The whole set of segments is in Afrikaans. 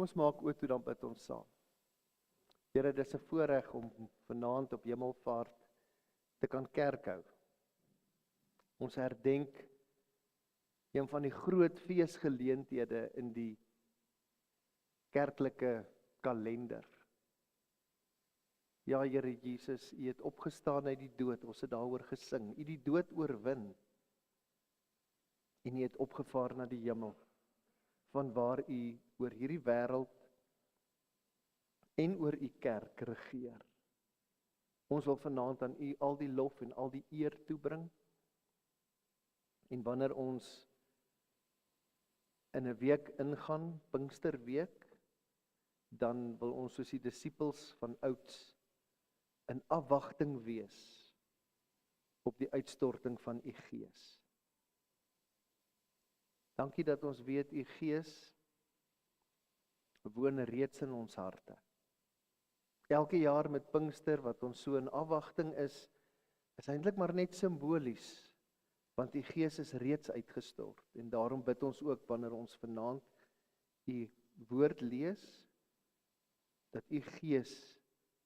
Kom ons maak oop toe, dan bid ons saam. Here, dis 'n voorreg om vanaand op Hemelvaart te kan kerk hou. Ons herdenk een van die groot feesgeleenthede in die kerklike kalender. Ja, Here Jesus, U het opgestaan uit die dood, ons het daaroor gesing. U die dood oorwin en U het opgevaar na die hemel, vanwaar U oor hierdie wêreld en oor U kerk regeer. Ons wil vanaand aan U al die lof en al die eer toebring. En wanneer ons in 'n week ingaan, Pinksterweek, dan wil ons soos die disippels van ouds in afwagting wees op die uitstorting van U Gees. Dankie dat ons weet U Gees woon reeds in ons harte. Elke jaar met Pinkster wat ons so in afwagting is eintlik maar net simbolies, want U Gees is reeds uitgestort. En daarom bid ons ook wanneer ons vanaand U woord lees, dat U Gees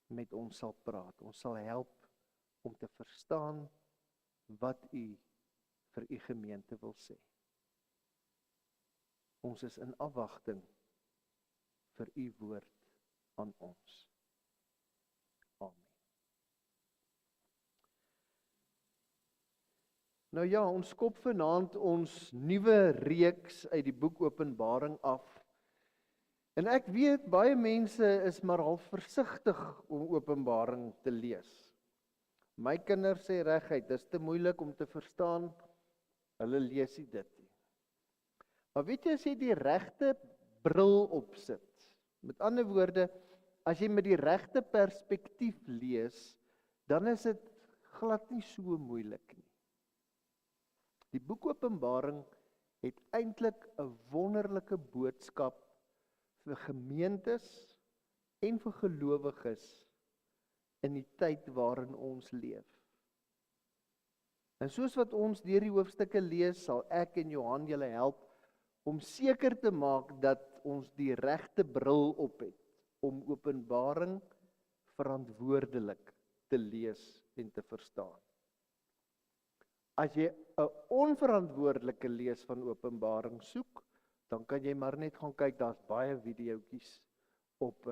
met ons sal praat. Ons sal help om te verstaan wat U vir U gemeente wil sê. Ons is in afwagting vir U woord aan ons. Amen. Nou ja, ons skop vanaand ons nuwe reeks uit die boek Openbaring af. En ek weet, baie mense is maar al versigtig om Openbaring te lees. My kinders sê reguit, dis te moeilik om te verstaan, hulle lees nie dit nie. Maar weet jy, as jy die regte bril opsit, met ander woorde, as jy met die regte perspektief lees, dan is dit glad nie so moeilik nie. Die boek Openbaring het eintlik 'n wonderlike boodskap vir gemeentes en vir gelowiges in die tyd waarin ons leef. En soos wat ons deur die hoofstukke lees, sal ek en Johan julle help om seker te maak dat ons die regte bril op het om Openbaring verantwoordelik te lees en te verstaan. As jy 'n onverantwoordelike lees van Openbaring soek, dan kan jy maar net gaan kyk, daar's baie videoetjies op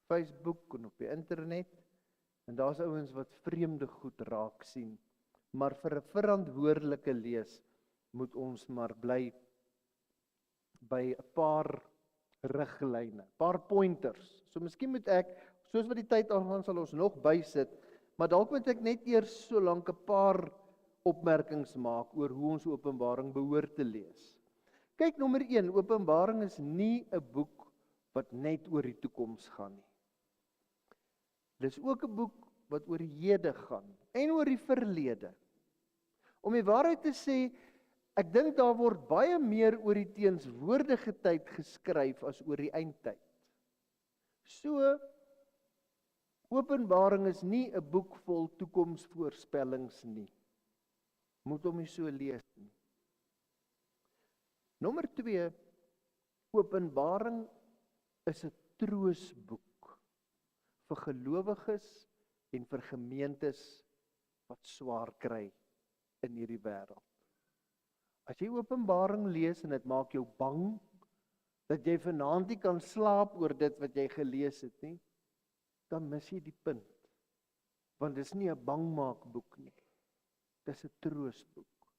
Facebook en op die internet, en daar's ouens wat vreemde goed raak sien. Maar vir 'n verantwoordelike lees moet ons maar bly by 'n paar riglyne, paar pointers. So miskien moet ek, soos wat die tyd aangaan, sal ons nog bysit, maar dalk moet ek net eers so lank 'n paar opmerkings maak oor hoe ons Openbaring behoort te lees. Kyk, nommer 1, Openbaring is nie 'n boek wat net oor die toekoms gaan nie. Dis ook 'n boek wat oor die hede gaan en oor die verlede. Om die waarheid te sê, ek dink daar word baie meer oor die teenswoordige tyd geskryf as oor die eindtyd. So, Openbaring is nie 'n boek vol toekomsvoorspellings nie. Moet hom nie so lees nie. Nommer 2, Openbaring is 'n troosboek vir gelowiges en vir gemeentes wat swaar kry in hierdie wêreld. As jy Openbaring lees en dit maak jou bang, dat jy vanaand nie kan slaap oor dit wat jy gelees het nie, dan mis jy die punt. Want dit is nie 'n bangmaakboek nie. Dit is 'n troosboek.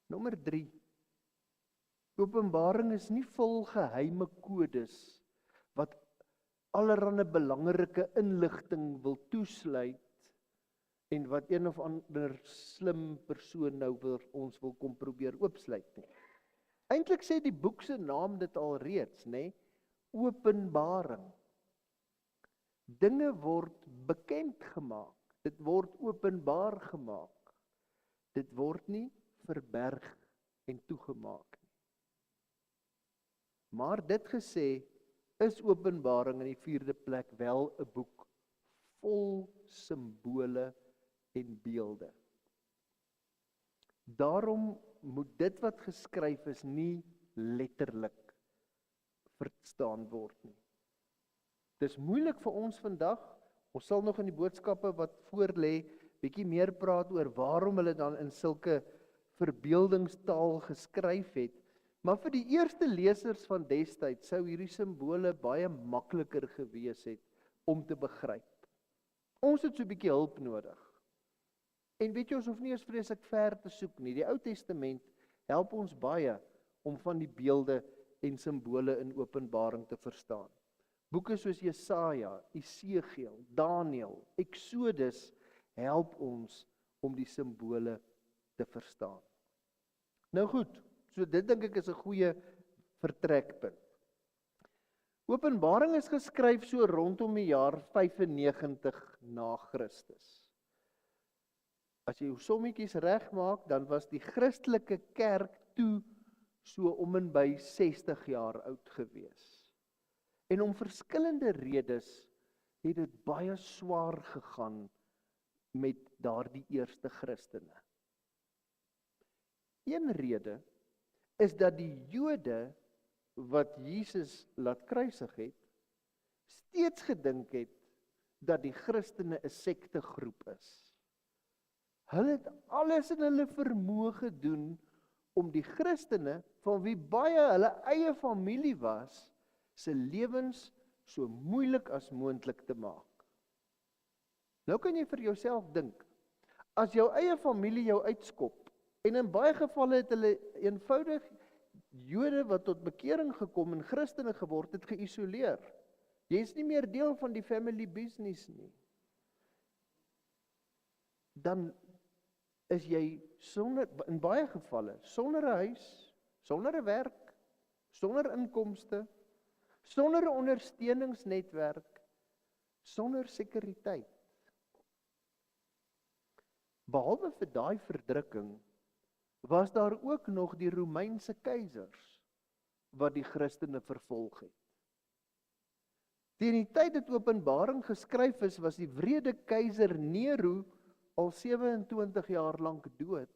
Nommer 3. Openbaring is nie vol geheime kodes wat allerlei belangrike inligting wil toesluit en wat een of ander slim persoon nou ons wil kom probeer oopsluit nie. Eintlik sê die boek se naam dit al reeds, nê? Openbaring. Dinge word bekend gemaak. Dit word openbaar gemaak. Dit word nie verberg en toegemaak nie. Maar dit gesê, is Openbaring in die 4de plek wel 'n boek vol simbole en beelde. Daarom moet dit wat geskryf is nie letterlik verstaan word nie. Dis moeilik vir ons vandag. Ons sal nog in die boodskappe wat voor lê bietjie meer praat oor waarom hulle dan in sulke verbeeldingstaal geskryf het. Maar vir die eerste lesers van destyds sou hierdie simbole baie makliker gewees het om te begryp. Ons het so 'n bietjie hulp nodig. En weet jy, ons hoef nie eens vreeslik ver te soek nie. Die Ou Testament help ons baie om van die beelde en simbole in Openbaring te verstaan. Boeke soos Jesaja, Esegiel, Daniël, Eksodus help ons om die simbole te verstaan. Nou goed, so dit dink ek is 'n goeie vertrekpunt. Openbaring is geskryf so rondom die jaar 95 na Christus. As jy jou sommetjies reg maak, dan was die Christelike kerk toe so om en by 60 jaar oud gewees. En om verskillende redes het dit baie swaar gegaan met daardie eerste Christene. Een rede is dat die Jode wat Jesus laat kruisig het, steeds gedink het dat die Christene 'n sektegroep is. Hulle het alles in hulle vermoë gedoen om die Christene, van wie baie hulle eie familie was, se lewens so moeilik as moontlik te maak. Nou kan jy vir jouself dink, as jou eie familie jou uitskop, en in baie gevalle het hulle eenvoudig Jode wat tot bekering gekom en Christene geword het, geïsoleer. Jy is nie meer deel van die family business nie. Dan is jy sonder, in baie gevalle, sonder 'n huis, sonder 'n werk, sonder inkomste, sonder 'n ondersteuningsnetwerk, sonder sekuriteit. Behalwe vir daai verdrukking, was daar ook nog die Romeinse keisers wat die Christene vervolg het. Teen die tyd dat Openbaring geskryf is, was die wrede keiser Nero al 27 jaar lank dood.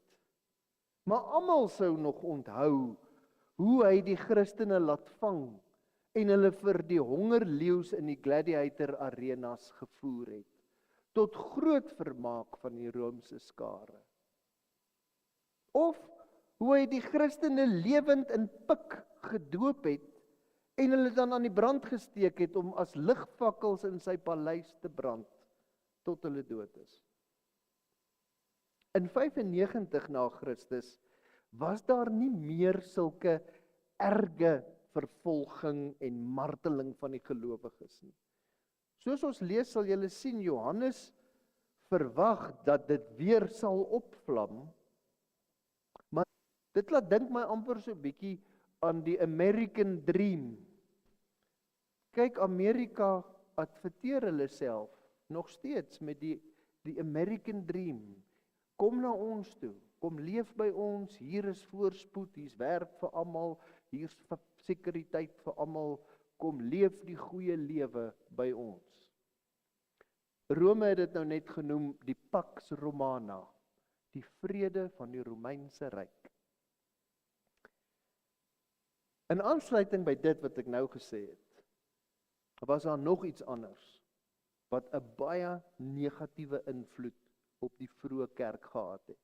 Maar almal sou nog onthou hoe hy die Christene laat vang en hulle vir die hongerleeu's in die gladiator arenas gevoer het, tot groot vermaak van die Romeinse skare. Of hoe hy die Christene lewend in pik gedoop het en hulle dan aan die brand gesteek het om as ligvakkels in sy paleis te brand tot hulle dood is. In 95 na Christus was daar nie meer sulke erge vervolging en marteling van die gelowiges nie. Soos ons lees, sal julle sien, Johannes verwag dat dit weer sal opvlam. Maar dit laat dink my amper so 'n bietjie aan die American Dream. Kyk, Amerika adverteer hulle self nog steeds met die American Dream. Kom na ons toe, kom leef by ons, hier is voorspoed, hier is werk vir almal, hier is sekuriteit vir almal, kom leef die goeie lewe by ons. Rome het dit nou net genoem die Pax Romana, die vrede van die Romeinse ryk. In aansluiting by dit wat ek nou gesê het, was daar nog iets anders, wat 'n baie negatiewe invloed op die vroeë kerk gehad het,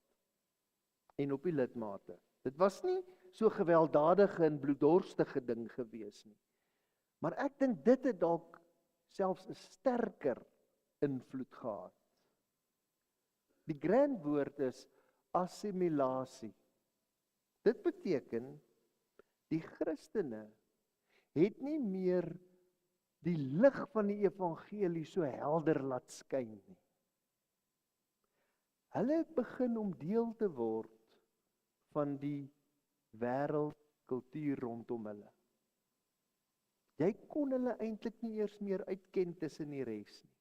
en op die lidmate. Dit was nie so gewelddadige en bloeddorstige ding gewees nie, maar ek dink dit het dalk selfs 'n sterker invloed gehad. Die grondwoord is assimilasie. Dit beteken, die Christene het nie meer die lig van die evangelie so helder laat skyn nie. Hulle het begin om deel te word van die wêreldkultuur rondom hulle. Jy kon hulle eintlik nie eers meer uitken tussen die res nie.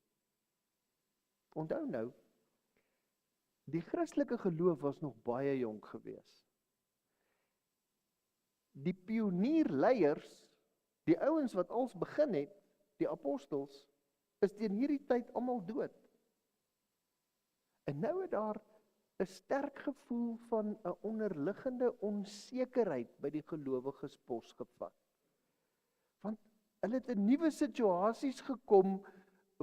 Onthou nou, die Christelike geloof was nog baie jonk gewees. Die pionierleiers, die ouens wat ons begin het, die apostels, is teen hierdie tyd almal dood. En nou het daar 'n sterk gevoel van 'n onderliggende onsekerheid by die gelowiges posgevat. Want Hulle het in nuwe situasies gekom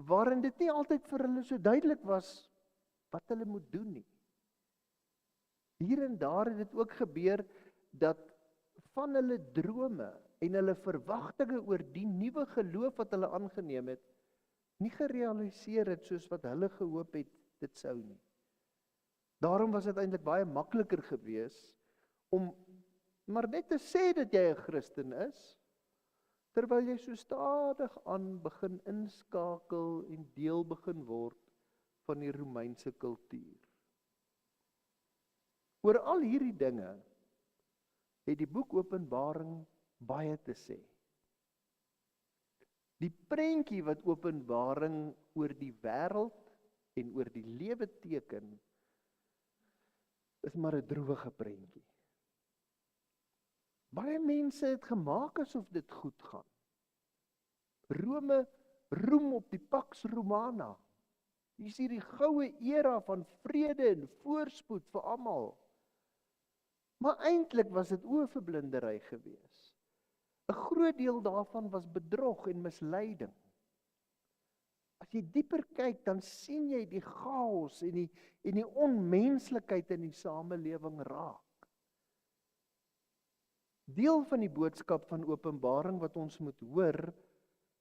waarin dit nie altyd vir hulle so duidelik was wat hulle moet doen nie. Hier en daar het dit ook gebeur dat van hulle drome en hulle verwagtinge oor die nuwe geloof wat hulle aangeneem het, nie gerealiseer het soos wat hulle gehoop het dit sou nie. Daarom was dit eintlik baie makliker gewees om maar net te sê dat jy 'n Christen is, terwyl jy so stadig aan begin inskakel en deel begin word van die Romeinse kultuur. Oor al hierdie dinge het die boek Openbaring baie te sê. Die prentjie wat Openbaring oor die wêreld en oor die lewe teken, is maar 'n droewige prentjie. Baie mense het gemaak asof dit goed gaan. Rome roem op die Pax Romana. Hier is hierdie goue era van vrede en voorspoed vir almal. Maar eintlik was dit oorverblindery gewees. 'n Groot deel daarvan was bedrog en misleiding. As jy dieper kyk, dan sien jy die chaos en die onmenslikheid in die samelewing raak. Deel van die boodskap van Openbaring wat ons moet hoor,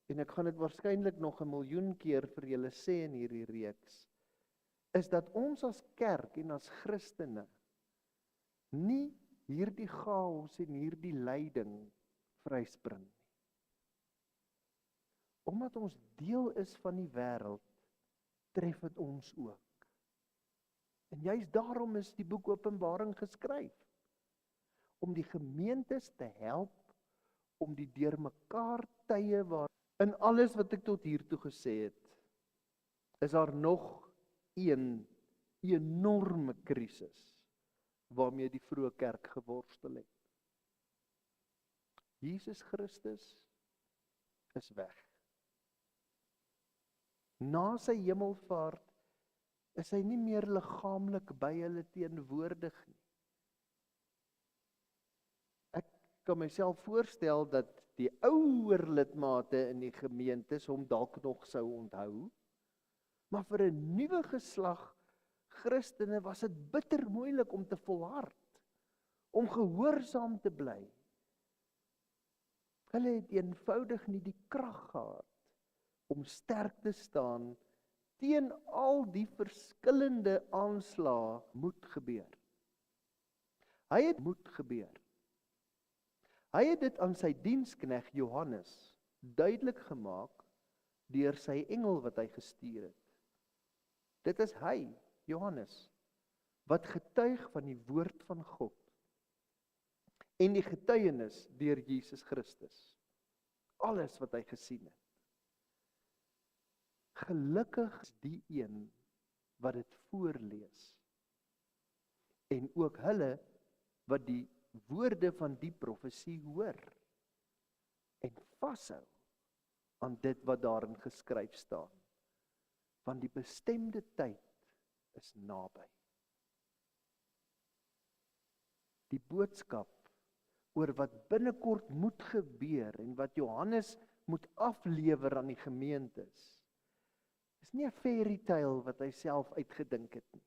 en ek gaan dit waarskynlik nog 'n miljoen keer vir julle sê in hierdie reeks, is dat ons as kerk en as Christene nie hierdie chaos en hierdie lyding vryspring nie. Omdat ons deel is van die wêreld, tref dit ons ook. En juist daarom is die boek Openbaring geskryf, om die gemeentes te help, om die deurmekaar tye waar, in alles wat ek tot hiertoe gesê het, is daar nog een enorme krisis, waarmee die vroeë kerk geworstel het. Jesus Christus is weg. Na sy hemelvaart is hy nie meer liggaamlik by hulle teenwoordig nie. Ek kan myself voorstel dat die ouer lidmate in die gemeentes hom dalk nog sou onthou, maar vir 'n nuwe geslag Christene was dit bitter moeilik om te volhard, om gehoorsaam te bly. Hulle het eenvoudig nie die krag gehad om sterk te staan teen al die verskillende aanslae moet gebeur. Hy het moet gebeur. Hy het dit aan sy diensknegt Johannes duidelik gemaak deur sy engel wat hy gestuur het. Dit is hy, Johannes, wat getuig van die woord van God en die getuienis deur Jesus Christus. Alles wat hy gesien het. Gelukkig is die een wat dit voorlees. En ook hulle wat die woorde van die profesie hoor en vashou aan dit wat daarin geskryf staan. Want die bestemde tyd is naby. Die boodskap oor wat binnekort moet gebeur en wat Johannes moet aflewer aan die gemeentes, is nie 'n fairy tale wat hy self uitgedink het nie.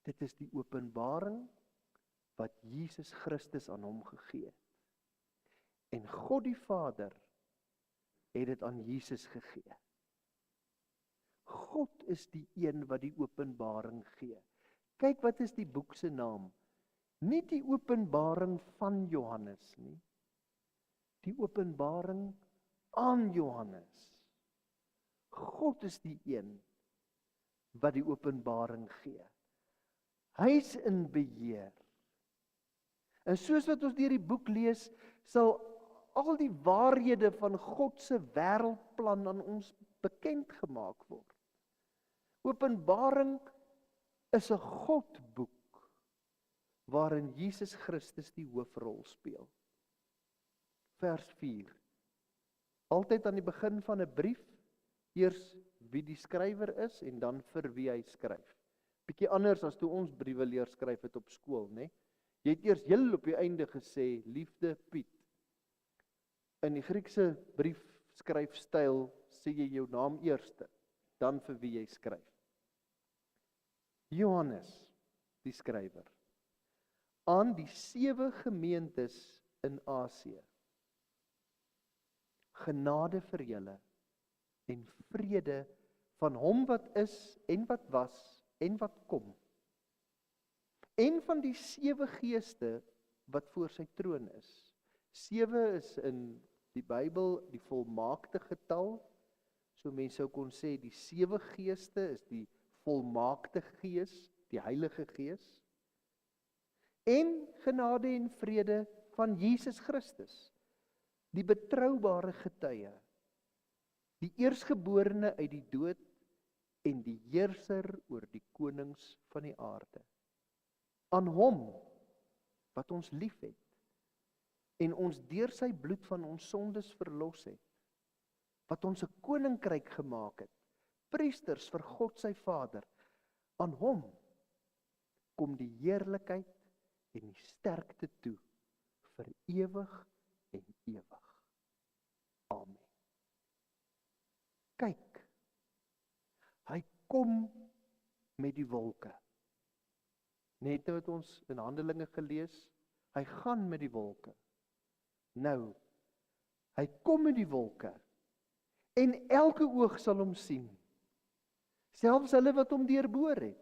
Dit is die openbaring wat Jesus Christus aan hom gegee het. En God die Vader het dit aan Jesus gegee. God is die een wat die openbaring gee. Kyk, wat is die boek se naam? Nie die openbaring van Johannes nie. Die openbaring aan Johannes. God is die een wat die openbaring gee. Hy's in beheer. En soos wat ons deur die boek lees, sal al die waarhede van God se wêreldplan aan ons bekend gemaak word. Openbaring is 'n Godboek waarin Jesus Christus die hoofrol speel. Vers 4. Altyd aan die begin van 'n brief, eers wie die skrywer is en dan vir wie hy skryf. Bietjie anders as toe ons briewe leer skryf het op skool, né? Jy het eers heel op die einde gesê, liefde Piet. In die Griekse briefskryfstyl sê jy jou naam eerste, dan vir wie jy skryf. Johannes, die skrywer, aan die 7 gemeentes in Asië. Genade vir julle en vrede van hom wat is en wat was en wat kom. En van die 7 geeste wat voor sy troon is. 7 is in die Bybel die volmaakte getal. So mense sou kon sê die 7 geeste is die volmaakte gees, die Heilige Gees. En genade en vrede van Jesus Christus, die betroubare getuie, die eersgeborene uit die dood en die heerser oor die konings van die aarde. Aan hom wat ons liefhet en ons deur sy bloed van ons sondes verlos het, wat ons 'n koninkryk gemaak het, priesters vir God sy Vader, aan hom kom die heerlikheid en die sterkte toe vir ewig en ewig. Amen. Kyk, hy kom met die wolke. Net wat ons in Handelinge gelees, hy gaan met die wolke. Nou, hy kom met die wolke, en elke oog sal hom sien, selfs hulle wat hom deurboor het.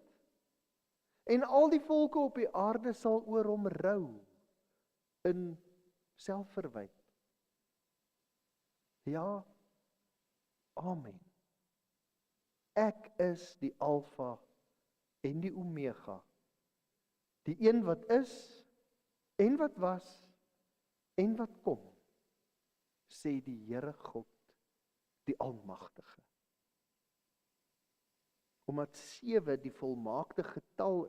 En al die volke op die aarde sal oor hom rou in selfverwyte. Ja, amen. Ek is die Alfa en die Omega, die een wat is en wat was en wat kom, sê die Here God, die Almagtige. Omdat 7 die volmaakte getal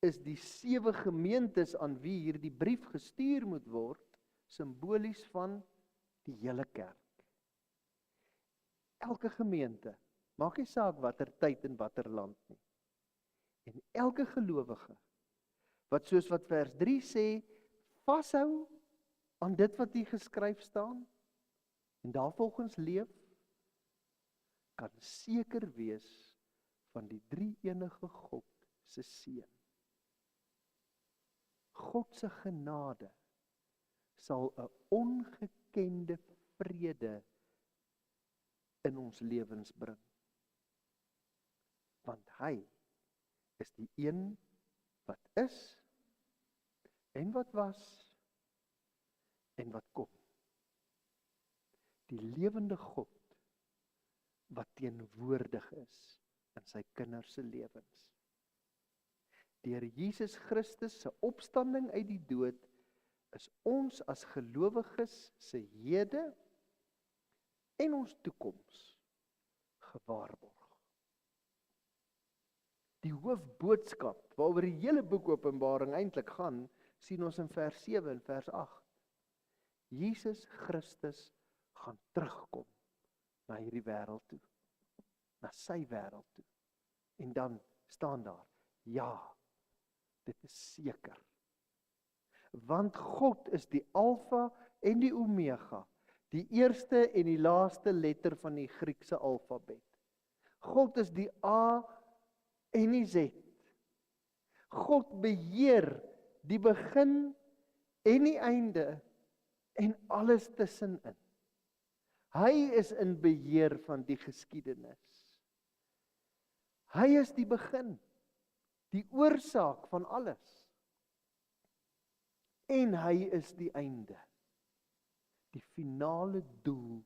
is die 7 gemeentes aan wie hierdie brief gestuur moet word, simbolies van die hele kerk. Elke gemeente, maak nie saak watter tyd en watter land nie. En elke gelowige, wat soos wat vers 3 sê, vashou aan dit wat hier geskryf staan, en daarvolgens leef, kan seker wees van die drie-enige God se seën. God se genade sal 'n ongekende vrede in ons lewens bring. Want hy is die een wat is en wat was en wat kom. Die lewende God wat teenwoordig is in sy kinders se lewens. Deur Jesus Christus se opstanding uit die dood is ons as gelowiges se hede en ons toekoms gewaarborg. Die hoofboodskap waaroor die hele boek Openbaring eintlik gaan, sien ons in vers 7 en vers 8. Jesus Christus gaan terugkom na hierdie wêreld toe, na sy wêreld toe. En dan staan daar, ja, dit is seker. Want God is die Alfa en die Omega, die eerste en die laaste letter van die Griekse alfabet. God is die A en die Z. God beheer die begin en die einde en alles tussenin. Hy is in beheer van die geskiedenis. Hy is die begin, die oorsaak van alles. En hy is die einde, die finale doel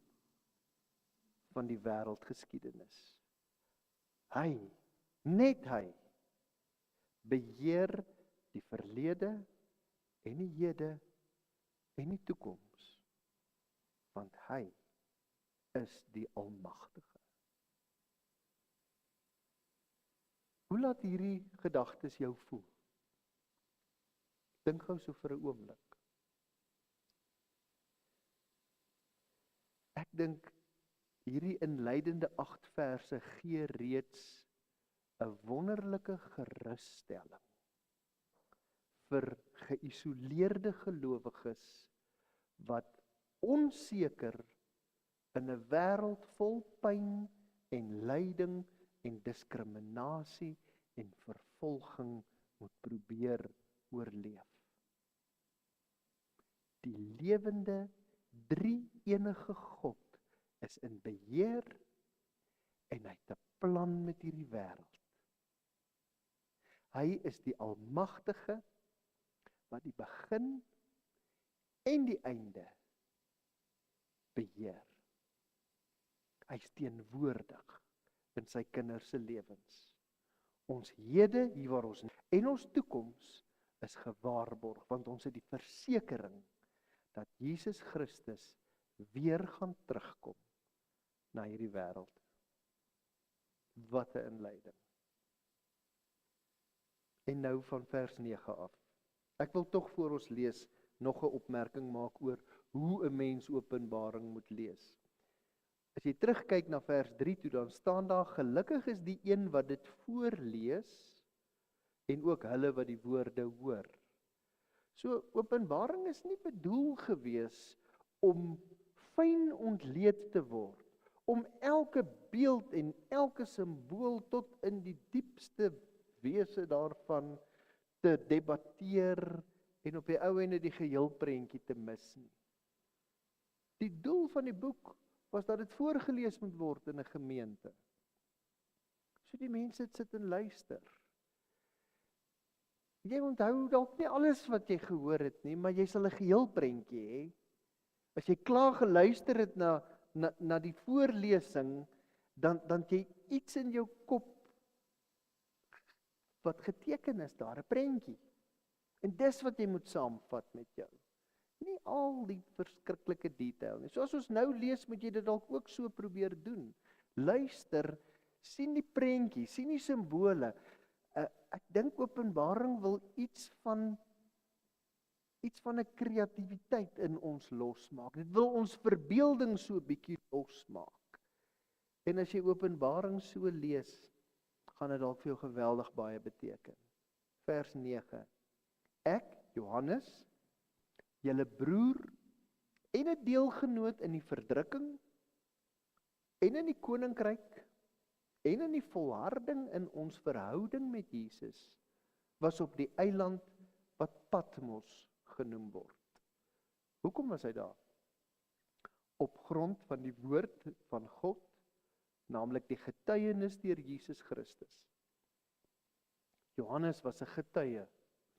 van die wêreldgeskiedenis. Hy, net hy, beheer die verlede en die hede en die toekoms, want hy is die Almagtige. Hoe laat hierdie gedagtes jou voel? Dink gou so vir 'n oomblik. Ek dink hierdie inleidende 8 verse gee reeds 'n wonderlike gerusstelling vir geïsoleerde gelowiges wat onseker in 'n wêreld vol pyn en lyding en diskriminasie en vervolging moet probeer oorleef. Die lewende, drie-enige God is in beheer en hy het 'n plan met hierdie wêreld. Hy is die Almagtige wat die begin en die einde beheer. Hy is teenwoordig in sy kinders se lewens. Ons hede, hier waar ons en ons toekoms is gewaarborg, want ons het die versekering dat Jesus Christus weer gaan terugkom na hierdie wêreld. Wat 'n inleiding. En nou van vers 9 af. Ek wil tog voor ons lees nog 'n opmerking maak oor hoe 'n mens Openbaring moet lees. As jy terugkyk na vers 3 toe, dan staan daar, gelukkig is die een wat dit voorlees en ook hulle wat die woorde hoor. So Openbaring is nie bedoel gewees om fyn ontleed te word, om elke beeld en elke simbool tot in die diepste wese daarvan te debatteer en op die ou ende die geheel prentjie te mis nie. Die doel van die boek was dat dit voorgelees moet word in 'n gemeente. So die mense sit en luister. Jy onthou dalk nie alles wat jy gehoor het nie, maar jy sal 'n geheel prentjie hê. As jy klaar geluister het na die voorlesing, dan het jy iets in jou kop wat geteken is daar, 'n prentjie. En dis wat jy moet saamvat met jou. Nie al die verskriklike detail nie. So as ons nou lees, moet jy dit dalk ook so probeer doen. Luister, sien die prentjie, sien die simbole. Ek dink Openbaring wil iets van 'n kreatiwiteit in ons losmaak. Dit wil ons verbeelding so 'n bietjie losmaak. En as jy Openbaring so lees, gaan dit dalk vir jou geweldig baie beteken. Vers 9. Ek, Johannes, julle broer en 'n deelgenoot in die verdrukking en in die koninkryk en in die volharding in ons verhouding met Jesus, was op die eiland wat Patmos genoem word. Hoekom was hy daar? Op grond van die woord van God, naamlik die getuienis deur Jesus Christus. Johannes was 'n getuie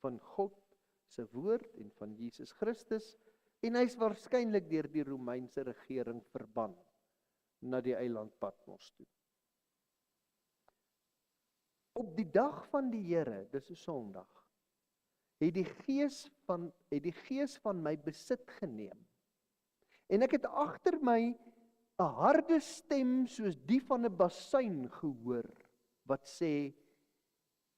van God se woord en van Jesus Christus, en hy's waarskynlik deur die Romeinse regering verban na die eiland Patmos toe. Op die dag van die Here, dis 'n Sondag, het die gees van my besit geneem. En ek het agter my 'n harde stem soos die van 'n basuin gehoor, wat sê,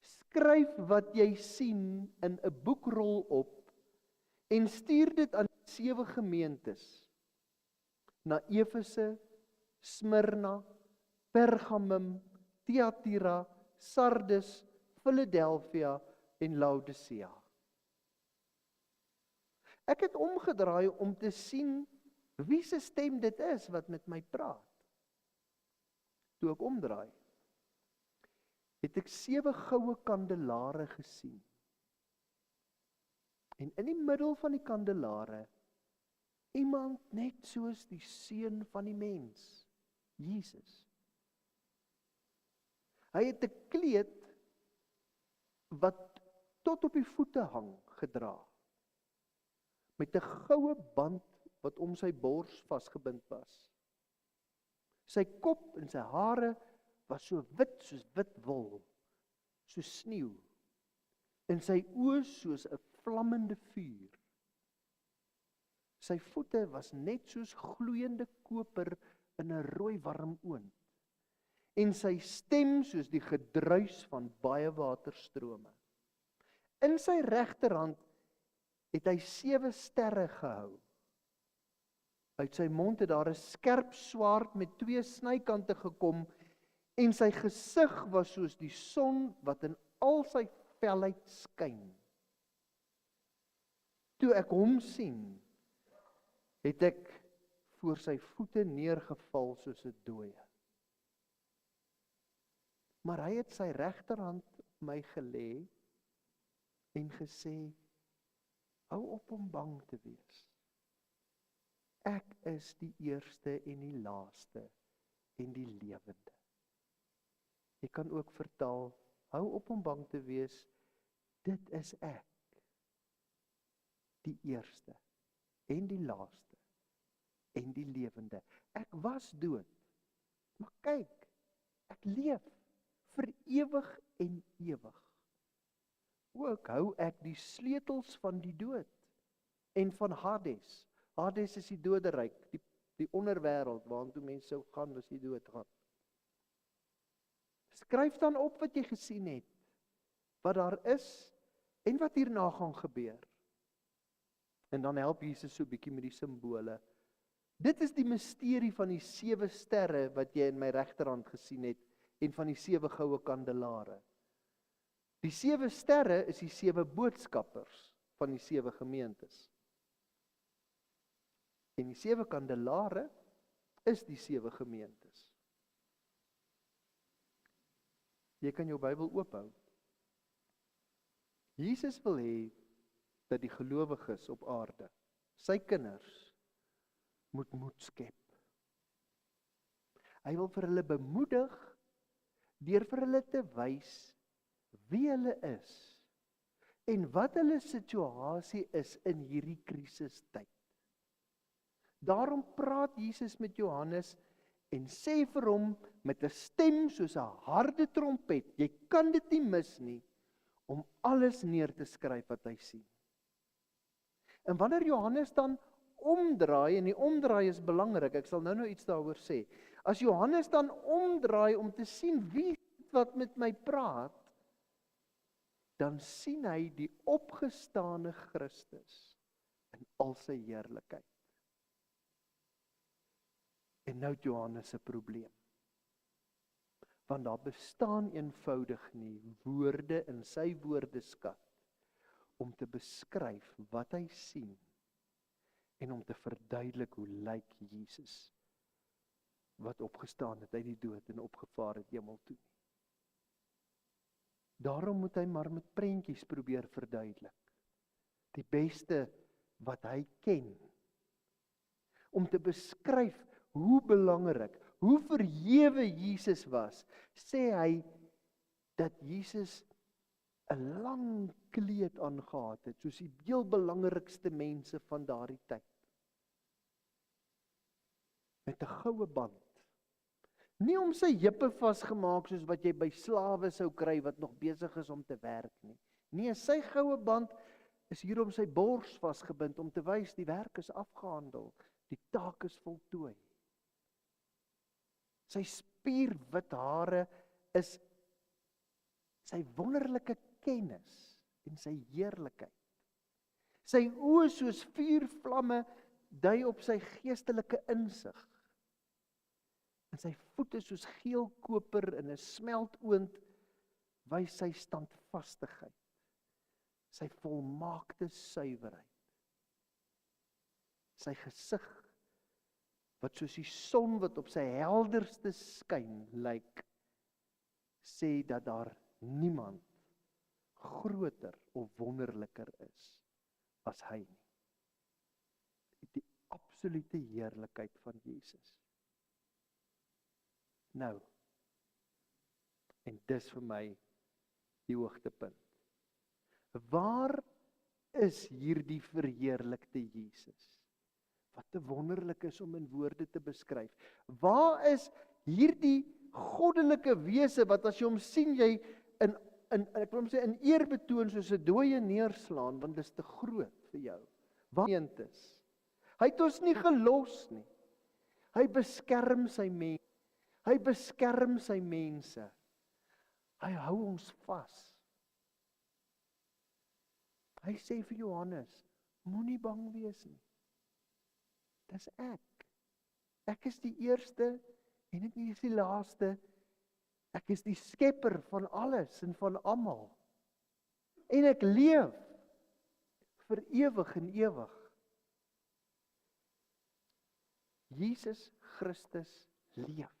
skryf wat jy sien in 'n boekrol op en stuur dit aan 7 gemeentes, na Efese, Smyrna, Pergamum, Thyatira, Sardes, Philadelphia en Laodicea. Ek het omgedraai om te sien wie se stem dit is wat met my praat. Toe ek omdraai, het ek 7 goue kandelare gesien. En in die middel van die kandelare, iemand net soos die seun van die mens, Jesus. Hy het 'n kleed wat tot op die voete hang gedra, met 'n goue band wat om sy bors vasgebind was. Sy kop en sy hare was so wit soos wit wol, so sneeu, en sy oë soos 'n vlammende vuur. Sy voete was net soos gloeiende koper in 'n rooi warm oond, en sy stem soos die gedruis van baie waterstrome. In sy regterhand het hy 7 sterre gehou. Uit sy mond het daar 'n skerp swaard met 2 snykante gekom, en sy gesig was soos die son wat in al sy felheid skyn. Toe ek hom sien, het ek voor sy voete neergeval soos 'n dooie. Maar hy het sy regterhand op my gelê en gesê, hou op om bang te wees. Ek is die eerste en die laaste en die lewende. Jy kan ook vertaal, hou op om bang te wees, dit is ek. Die eerste en die laaste en die lewende. Ek was dood, maar kyk, ek leef vir ewig en ewig. Ook hou ek die sleutels van die dood en van Hades. Hades is die doderyk, die onderwêreld waartoe mense sou gaan as jy doodgaan. Skryf dan op wat jy gesien het, wat daar is en wat hierna gaan gebeur. En dan help Jesus so 'n bietjie met die simbole. Dit is die misterie van die 7 sterre wat jy in my regterhand gesien het en van die 7 goue kandelare. Die 7 sterre is die 7 boodskappers van die 7 gemeentes. En die 7 kandelare is die 7 gemeentes. Jy kan jou Bybel oophou. Jesus wil hê dat die gelowiges op aarde, sy kinders, moet moed skep. Hy wil vir hulle bemoedig deur vir hulle te wys wie hulle is en wat hulle situasie is in hierdie krisistyd. Daarom praat Jesus met Johannes en sê vir hom met 'n stem soos 'n harde trompet, jy kan dit nie mis nie, om alles neer te skryf wat hy sien. En wanneer Johannes dan omdraai, en die omdraai is belangrik, ek sal nou iets daaroor sê. As Johannes dan omdraai om te sien wie wat met my praat, dan sien hy die opgestane Christus in al sy heerlikheid. En nou het Johannes 'n probleem. Want daar bestaan eenvoudig nie woorde in sy woordeskat om te beskryf wat hy sien en om te verduidelik hoe lyk Jesus wat opgestaan het uit die dood en opgevaar het hemel toe. Daarom moet hy maar met prentjies probeer verduidelik. Die beste wat hy ken. Om te beskryf hoe belangrik, hoe verhewe Jesus was, sê hy dat Jesus 'n lang kleed aangehad het, soos die heel belangrikste mense van daardie tyd. Met 'n goue band. Nie om sy heupe vasgemaak soos wat jy by slawe sou kry wat nog besig is om te werk nie. Nee, sy goue band is hier om sy bors vasgebind om te wys die werk is afgehandel, die taak is voltooi. Sy spierwit hare is sy wonderlike kennis en sy heerlikheid. Sy oë soos vuurvlamme dui op sy geestelike insig. En sy voete soos geel koper in 'n smeltoond wys sy standvastigheid. Sy volmaakte suiwerheid. Sy gesig wat soos die son wat op sy helderste skyn lyk, sê dat daar niemand groter of wonderliker is as hy nie. Die absolute heerlikheid van Jesus. Nou, en dis vir my die hoogtepunt. Waar is hierdie verheerlikte Jesus? Wat te wonderlik is om in woorde te beskryf. Waar is hierdie goddelike wese wat as jy hom sien, jy ek wil sê in eer betoon soos 'n dooie neerslaan, want dit is te groot vir jou. Waar is? Hy het ons nie gelos nie. Hy beskerm sy mense. Hy beskerm sy mense. Hy hou ons vas. Hy sê vir Johannes, moenie bang wees nie. Dis ek. Ek is die eerste en ek is die laaste. Ek is die skepper van alles en van almal. En ek leef vir ewig en ewig. Jesus Christus leef.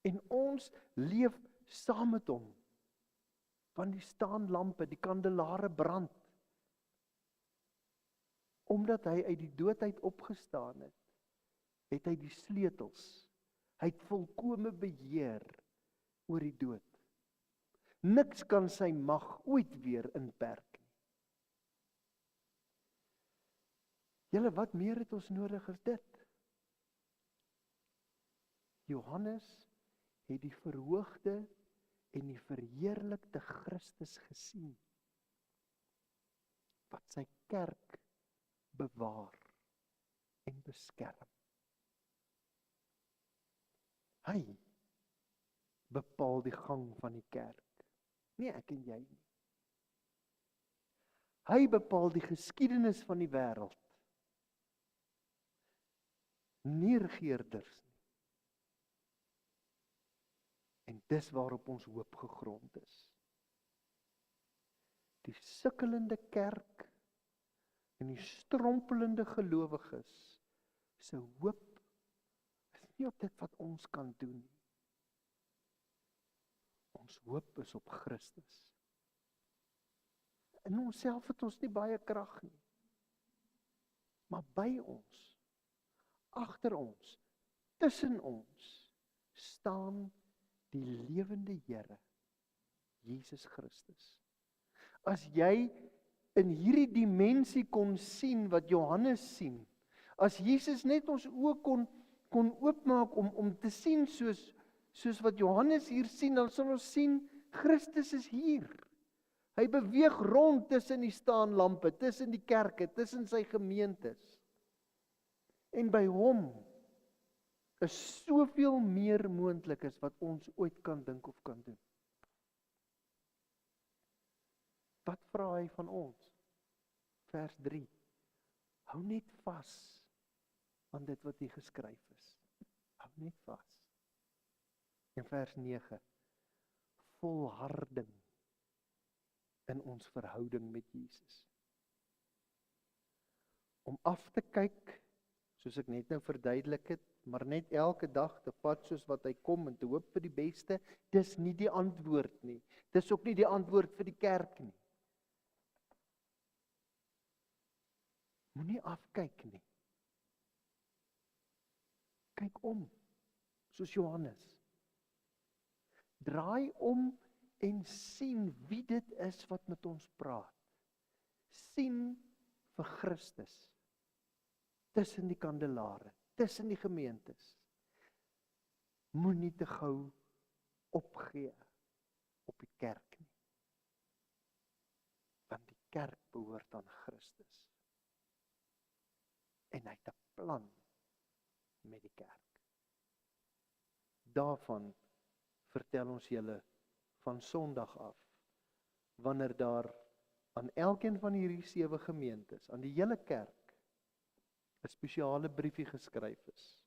En ons leef saam met hom. Want die staanlampe, die kandelare brand. Omdat hy uit die dood uit opgestaan het, het hy die sleutels. Hy het volkome beheer oor die dood. Niks kan sy mag ooit weer inperk nie. Julle, wat meer het ons nodig as dit? Johannes het die verhoogde en die verheerlikte Christus gesien, wat sy kerk bewaar en beskerm. Hy bepaal die gang van die kerk, nie ek en jy nie. Hy bepaal die geskiedenis van die wêreld, nie regerders nie. En dis waarop ons hoop gegrond is. Die sukkelende kerk en die strompelende gelowiges se hoop is nie op dit wat ons kan doen nie. Ons hoop is op Christus. In onsself het ons nie baie krag nie. Maar by ons, agter ons, tussen ons, staan die lewende Here, Jesus Christus. As jy in hierdie dimensie kon sien wat Johannes sien, as Jesus net ons oë kon oopmaak om te sien soos wat Johannes hier sien, dan sal ons sien, Christus is hier. Hy beweeg rond tussen die staanlampe, tussen die kerke, tussen sy gemeentes. En by hom is soveel meer moontlik as wat ons ooit kan dink of kan doen. Wat vra hy van ons? Vers 3. Hou net vas aan dit wat hier geskryf is. Hou net vas. En vers 9. Volharding in ons verhouding met Jesus. Om af te kyk, soos ek net nou verduidelik het, maar net elke dag te vat soos wat hy kom en te hoop vir die beste, dis nie die antwoord nie. Dis ook nie die antwoord vir die kerk nie. Moenie afkyk nie. Kyk om, soos Johannes. Draai om en sien wie dit is wat met ons praat. Sien vir Christus tussen die kandelare, tussen die gemeentes. Moenie te gou opgee op die kerk nie. Want die kerk behoort aan Christus. En hy het 'n plan met die kerk. Daarvan vertel ons julle van Sondag af, wanneer daar aan elkeen van hierdie 7 gemeentes, aan die hele kerk, 'n spesiale briefie geskryf is.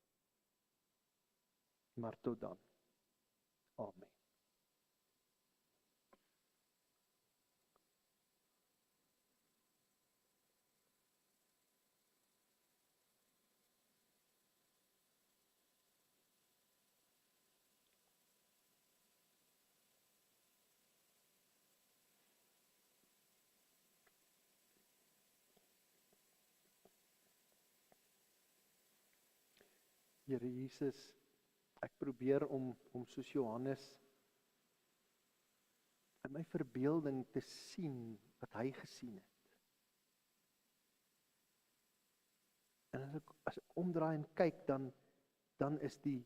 Maar tot dan. Amen. Here Jesus, ek probeer om soos Johannes in my verbeelding te sien wat hy gesien het. En as ek omdraai en kyk, dan is die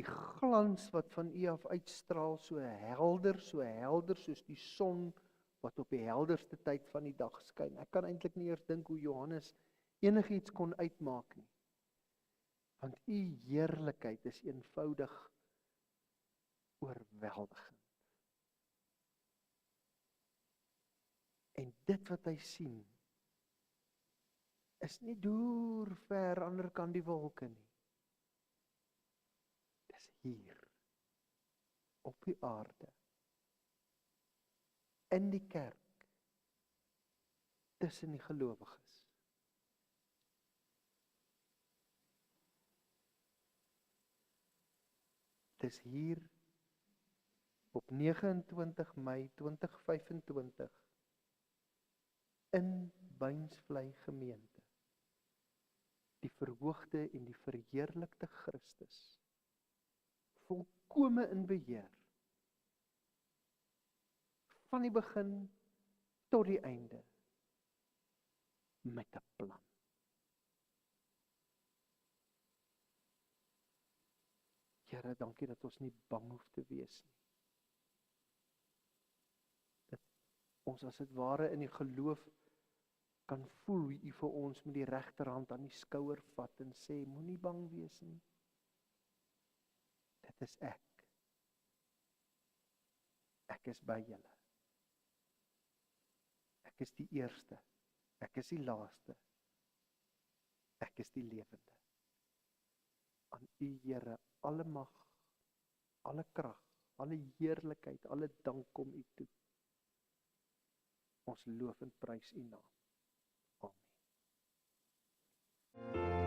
glans wat van U af uitstraal so helder soos die son wat op die helderste tyd van die dag skyn. Ek kan eintlik nie eers dink hoe Johannes enigiets kon uitmaak nie. Want U heerlikheid is eenvoudig oorweldigend. En dit wat hy sien, is nie deur ver ander kant die wolke nie. Dis hier, op die aarde, in die kerk, tussen die gelowiges. is hier op 29 Mei 2025 in Beinsvlei gemeente. Die verhoogde en die verheerlikte Christus, volkome in beheer, van die begin tot die einde, met 'n plan. Here, dankie dat ons nie bang hoef te wees nie. Dat ons as dit ware in die geloof kan voel hoe U vir ons met die regterhand aan die skouer vat en sê, moenie bang wees nie. Dit is ek. Ek is by julle. Ek is die eerste. Ek is die laaste. Ek is die lewende. Aan U, Here, alle mag, alle krag, alle heerlikheid, alle dank kom U toe. Ons loof en prys U naam. Amen.